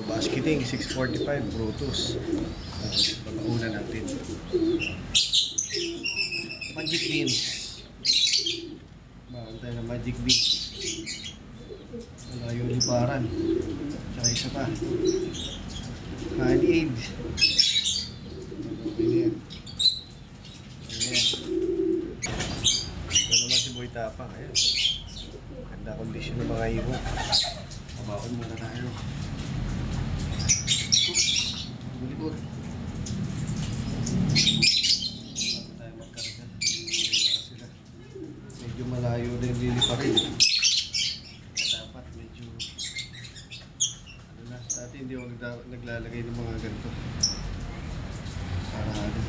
Basketing 645 Brutus. Pag-una natin. Magic beans. Bakit tayo na magic beans? Wala yung liparan. Tsaka isa pa. Honey aid. Ayan. Ayan. Ito naman si Boy Tapang. Ayan. Ganda kondisyon ng mga iho. Pabaon muna tayo. Bulikot. Bago tayo magkarga. Sila. Medyo malayo din liliparin. Dapat medyo ano na. Dati hindi ako naglalagay ng mga ganito. Para ano.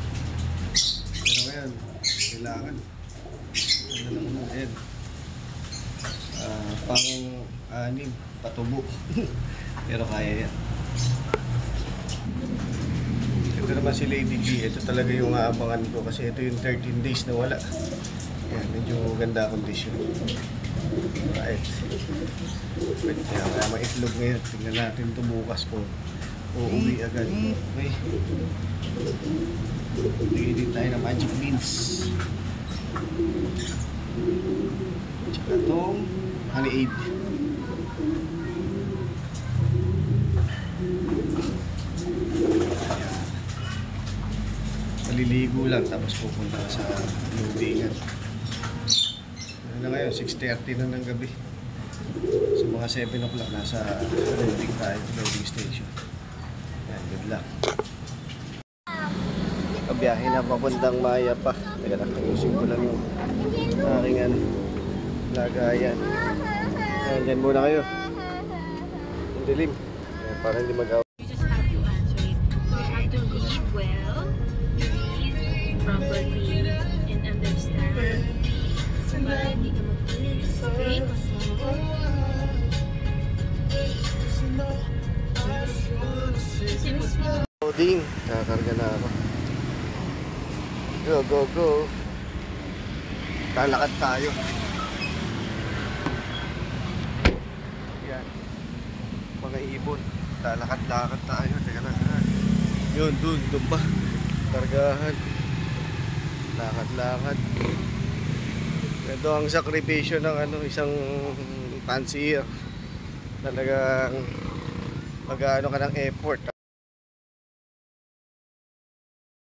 Pero ngayon, kailangan. Ano lang naman. Ayan. Pang-anim. Patubo. Pero kaya yan. Ito naman si Lady G. Ito talaga yung aabangan ko kasi ito yung 13 days na wala. Yan, medyo ganda kondisyon. Right. Kaya maitlog ngayon. Tingnan natin ito bukas kung uuwi agad. Okay. Bigay din tayo ng magic beans. Tsaka itong honey aid. Maliligo lang tapos pupunta sa loadingan. Ano na ngayon, 6:30 na ng gabi. So mga 7 o'clock nasa loading tayo, loading station. Yan, good luck. Kabiyahe na papuntang Maya pa. Teka lang, ayusin ko lang yung aking lagayan. Ayan, dyan muna kayo. Ang dilim. Ayan, para hindi mag-awa. You just have to answer it. So you have to read well, read properly, and understand. Para hindi ka mag-miss. Okay? Loading. Kakarga na ako. Go, go, go. Lalakad tayo. Yan. Mga ibon. Lalakad-lakad tayo. Teka lang. Yun, dun pa. Kargahan. Lakad-lakad. Ito ang sakripisyo ng isang pansier. Talagang mag-ano ka ng effort.